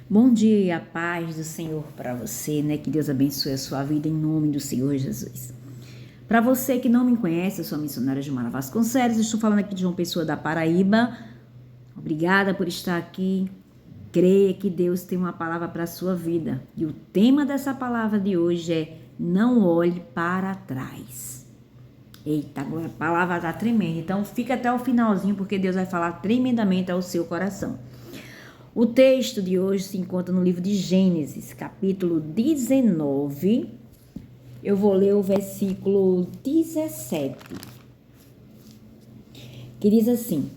Bom dia e a paz do Senhor para você, né? Que Deus abençoe a sua vida em nome do Senhor Jesus. Para você que não me conhece, eu sou a missionária Gilmara Vasconcelos, estou falando aqui de João Pessoa da Paraíba. Obrigada por estar aqui. Creia que Deus tem uma palavra para a sua vida. E o tema dessa palavra de hoje é: não olhe para trás. Eita, agora a palavra está tremenda. Então fica até o finalzinho, porque Deus vai falar tremendamente ao seu coração. O texto de hoje se encontra no livro de Gênesis, capítulo 19. Eu vou ler o versículo 17, que diz assim: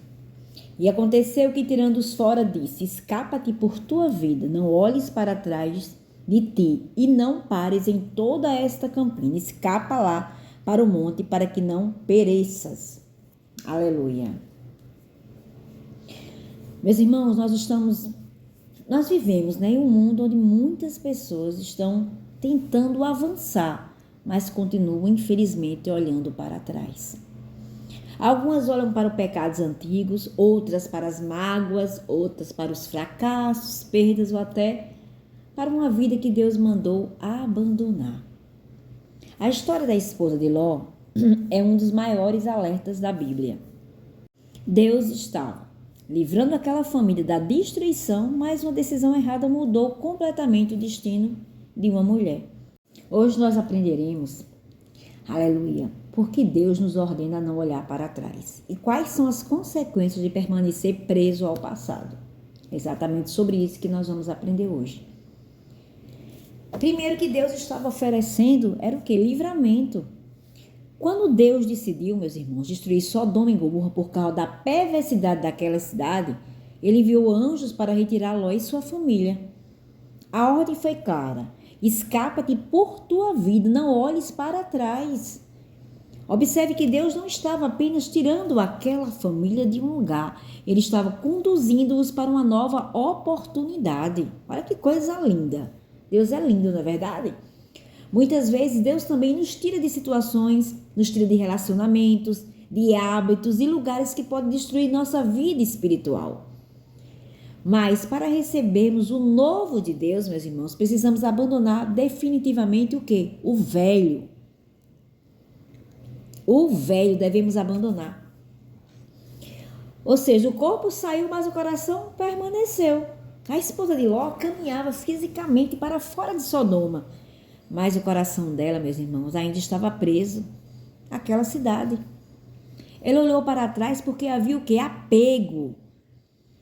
E aconteceu que, tirando-os fora, disse: Escapa-te por tua vida, não olhes para trás de ti, e não pares em toda esta campina. Escapa lá para o monte, para que não pereças. Aleluia. Meus irmãos, nós vivemos, né, em um mundo onde muitas pessoas estão tentando avançar, mas continuam, infelizmente, olhando para trás. Algumas olham para os pecados antigos, outras para as mágoas, outras para os fracassos, perdas ou até para uma vida que Deus mandou abandonar. A história da esposa de Ló é um dos maiores alertas da Bíblia. Deus estava livrando aquela família da destruição, mas uma decisão errada mudou completamente o destino de uma mulher. Hoje nós aprenderemos, aleluia, por que Deus nos ordena a não olhar para trás e quais são as consequências de permanecer preso ao passado. É exatamente sobre isso que nós vamos aprender hoje. Primeiro que Deus estava oferecendo era o que? Livramento. Quando Deus decidiu, meus irmãos, destruir Sodoma e Gomorra por causa da perversidade daquela cidade, ele enviou anjos para retirar Ló e sua família. A ordem foi clara: escapa-te por tua vida, não olhes para trás. Observe que Deus não estava apenas tirando aquela família de um lugar, ele estava conduzindo-os para uma nova oportunidade. Olha que coisa linda. Deus é lindo, não é verdade? Muitas vezes Deus também nos tira de situações, nos tira de relacionamentos, de hábitos e lugares que podem destruir nossa vida espiritual. Mas para recebermos o novo de Deus, meus irmãos, precisamos abandonar definitivamente o quê? O velho. O velho devemos abandonar. Ou seja, o corpo saiu, mas o coração permaneceu. A esposa de Ló caminhava fisicamente para fora de Sodoma, mas o coração dela, meus irmãos, ainda estava preso àquela cidade. Ela olhou para trás porque havia o quê? Apego.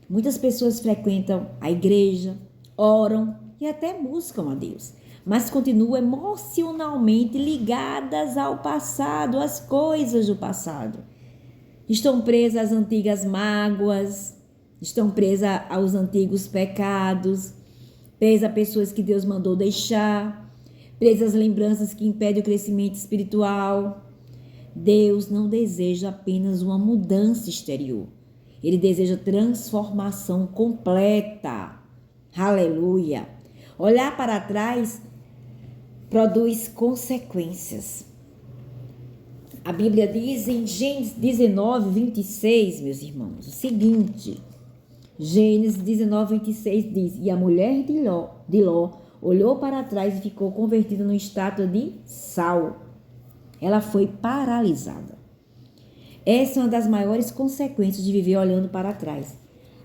Muitas pessoas frequentam a igreja, oram e até buscam a Deus, mas continuam emocionalmente ligadas ao passado, às coisas do passado. Estão presas às antigas mágoas, estão presas aos antigos pecados, presas a pessoas que Deus mandou deixar, presas às lembranças que impedem o crescimento espiritual. Deus não deseja apenas uma mudança exterior. Ele deseja transformação completa. Aleluia. Olhar para trás produz consequências. A Bíblia diz em Gênesis 19, 26, meus irmãos, o seguinte. Gênesis 19, 26 diz: E a mulher de Ló olhou para trás e ficou convertida numa estátua de sal. Ela foi paralisada. Essa é uma das maiores consequências de viver olhando para trás.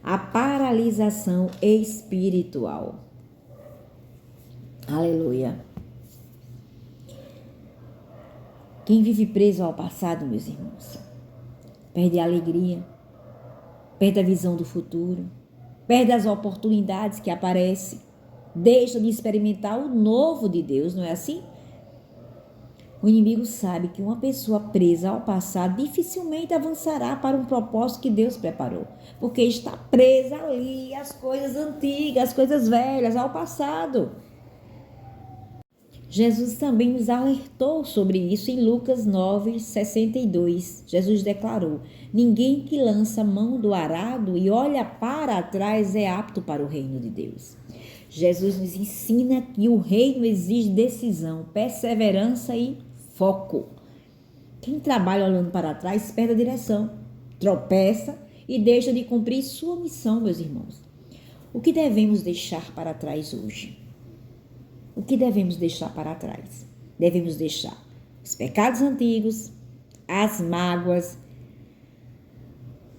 A paralisação espiritual. Aleluia. Quem vive preso ao passado, meus irmãos, perde a alegria, perde a visão do futuro, perde as oportunidades que aparecem, deixa de experimentar o novo de Deus, não é assim? O inimigo sabe que uma pessoa presa ao passado dificilmente avançará para um propósito que Deus preparou, porque está presa ali às coisas antigas, às coisas velhas, ao passado. Jesus também nos alertou sobre isso em Lucas 9, 62. Jesus declarou: Ninguém que lança mão do arado e olha para trás é apto para o reino de Deus. Jesus nos ensina que o reino exige decisão, perseverança e foco. Quem trabalha olhando para trás perde a direção, tropeça e deixa de cumprir sua missão, meus irmãos. O que devemos deixar para trás hoje? O que devemos deixar para trás? Devemos deixar os pecados antigos, as mágoas,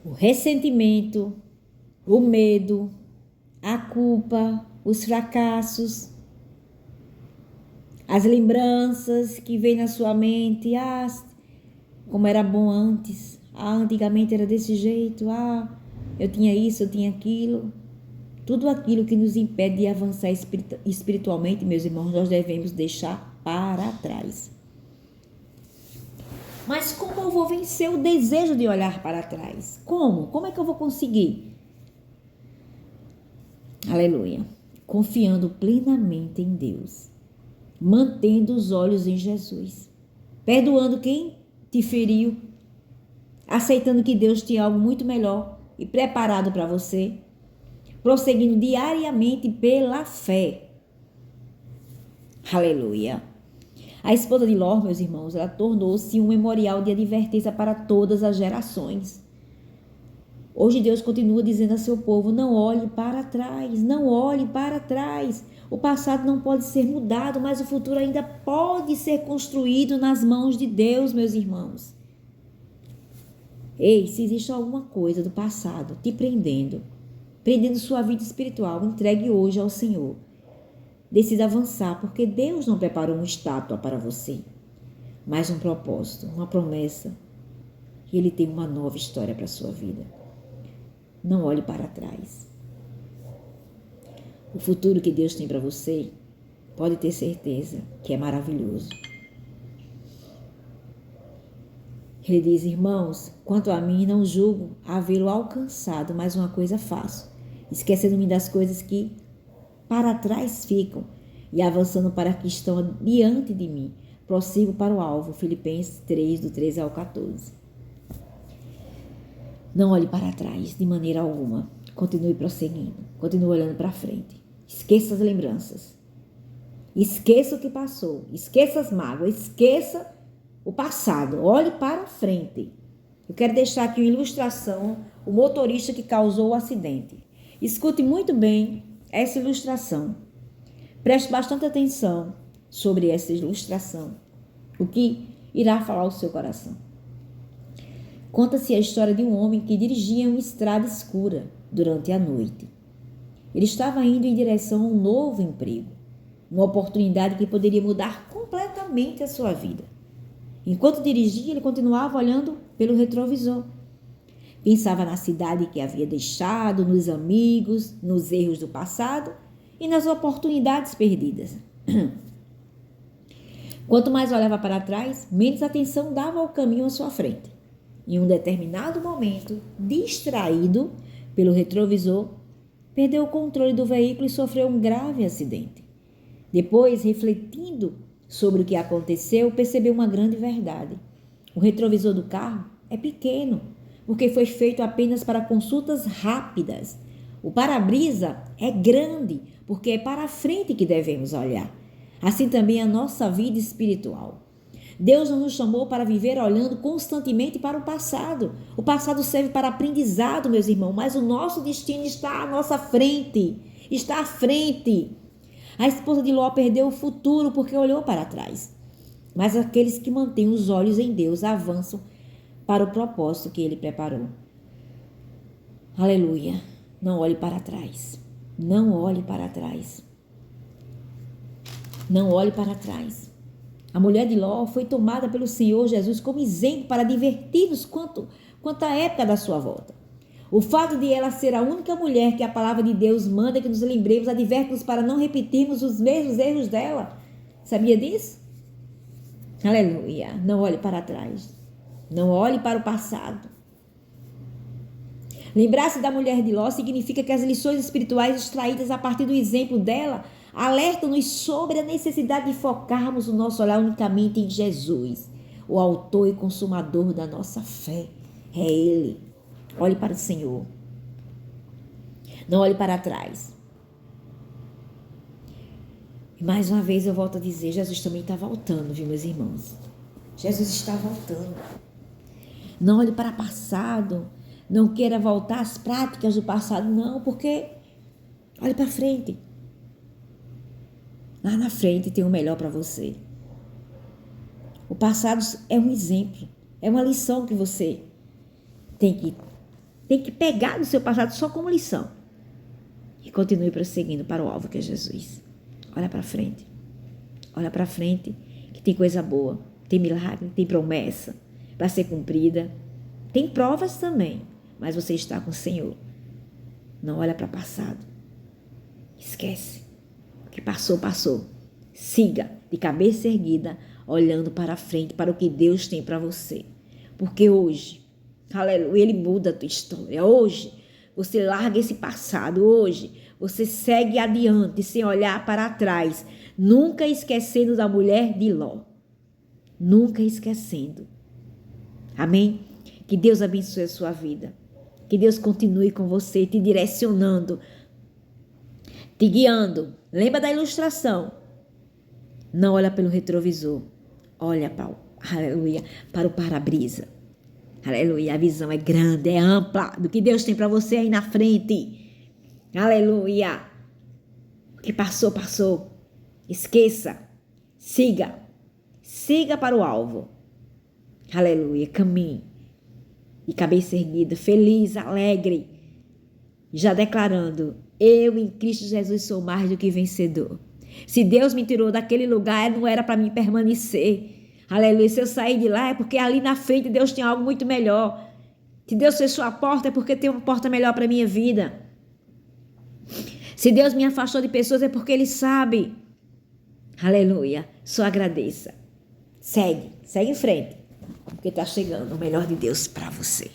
o ressentimento, o medo, a culpa, os fracassos, as lembranças que vêm na sua mente. Como era bom antes. Antigamente era desse jeito. Eu tinha isso, eu tinha aquilo. Tudo aquilo que nos impede de avançar espiritualmente, meus irmãos, nós devemos deixar para trás. Mas como eu vou vencer o desejo de olhar para trás? Como? Como é que eu vou conseguir? Aleluia. Confiando plenamente em Deus. Mantendo os olhos em Jesus. Perdoando quem te feriu. Aceitando que Deus tem algo muito melhor e preparado para você. Prosseguindo diariamente pela fé. Aleluia. A esposa de Ló, meus irmãos, ela tornou-se um memorial de advertência para todas as gerações. Hoje Deus continua dizendo a seu povo, não olhe para trás, não olhe para trás. O passado não pode ser mudado, mas o futuro ainda pode ser construído nas mãos de Deus, meus irmãos. Ei, se existe alguma coisa do passado te prendendo sua vida espiritual, entregue hoje ao Senhor. Decida avançar, porque Deus não preparou uma estátua para você, mas um propósito, uma promessa. E Ele tem uma nova história para a sua vida. Não olhe para trás. O futuro que Deus tem para você, pode ter certeza que é maravilhoso. Ele diz, irmãos, quanto a mim, não julgo havê-lo alcançado, mas uma coisa faço, esquecendo-me das coisas que para trás ficam e avançando para as que estão diante de mim, prossigo para o alvo. Filipenses 3, do 13 ao 14. Não olhe para trás de maneira alguma. Continue prosseguindo. Continue olhando para frente. Esqueça as lembranças. Esqueça o que passou. Esqueça as mágoas. Esqueça o passado. Olhe para frente. Eu quero deixar aqui uma ilustração. O motorista que causou o acidente. Escute muito bem essa ilustração. Preste bastante atenção sobre essa ilustração. O que irá falar ao seu coração. Conta-se a história de um homem que dirigia uma estrada escura durante a noite. Ele estava indo em direção a um novo emprego, uma oportunidade que poderia mudar completamente a sua vida. Enquanto dirigia, ele continuava olhando pelo retrovisor. Pensava na cidade que havia deixado, nos amigos, nos erros do passado e nas oportunidades perdidas. Quanto mais olhava para trás, menos atenção dava ao caminho à sua frente. Em um determinado momento, distraído pelo retrovisor, perdeu o controle do veículo e sofreu um grave acidente. Depois, refletindo sobre o que aconteceu, percebeu uma grande verdade. O retrovisor do carro é pequeno, porque foi feito apenas para consultas rápidas. O para-brisa é grande, porque é para a frente que devemos olhar. Assim também a nossa vida espiritual. Deus não nos chamou para viver olhando constantemente para o passado. O passado serve para aprendizado, meus irmãos, mas o nosso destino está à nossa frente. Está à frente. A esposa de Ló perdeu o futuro porque olhou para trás. Mas aqueles que mantêm os olhos em Deus avançam para o propósito que Ele preparou. Aleluia. Não olhe para trás. Não olhe para trás. Não olhe para trás. A mulher de Ló foi tomada pelo Senhor Jesus como exemplo para divertir-nos quanto à época da sua volta. O fato de ela ser a única mulher que a palavra de Deus manda que nos lembremos, adverte-nos para não repetirmos os mesmos erros dela. Sabia disso? Aleluia. Não olhe para trás. Não olhe para o passado. Lembrar-se da mulher de Ló significa que as lições espirituais extraídas a partir do exemplo dela alertam-nos sobre a necessidade de focarmos o nosso olhar unicamente em Jesus, o autor e consumador da nossa fé. É Ele. Olhe para o Senhor. Não olhe para trás. E mais uma vez eu volto a dizer, Jesus também está voltando, viu, meus irmãos? Jesus está voltando. Não olhe para o passado. Não queira voltar às práticas do passado, não, porque Olhe para frente. Lá na frente tem o melhor para você. O passado é um exemplo, é uma lição que você tem que pegar do seu passado só como lição. E continue prosseguindo para o alvo que é Jesus. Olha para frente. Olha para frente que tem coisa boa, tem milagre, tem promessa para ser cumprida. Tem provas também, mas você está com o Senhor. Não olha para o passado. Esquece. O que passou, passou. Siga de cabeça erguida, olhando para frente, para o que Deus tem para você. Porque hoje, aleluia, Ele muda a tua história. Hoje, você larga esse passado. Hoje, você segue adiante, sem olhar para trás. Nunca esquecendo da mulher de Ló. Nunca esquecendo. Amém? Que Deus abençoe a sua vida. Que Deus continue com você, te direcionando, te guiando. Lembra da ilustração? Não olha pelo retrovisor. Olha para o para-brisa. Aleluia. A visão é grande, é ampla do que Deus tem para você aí na frente. Aleluia. O que passou, passou. Esqueça. Siga. Siga para o alvo. Aleluia. Caminhe. De cabeça erguida, feliz, alegre. Já declarando: eu em Cristo Jesus sou mais do que vencedor. Se Deus me tirou daquele lugar, não era para mim permanecer. Aleluia. Se eu sair de lá, é porque ali na frente Deus tem algo muito melhor. Se Deus fechou a porta, é porque tem uma porta melhor para a minha vida. Se Deus me afastou de pessoas, é porque Ele sabe. Aleluia. Só agradeça. Segue em frente. Porque está chegando o melhor de Deus para você.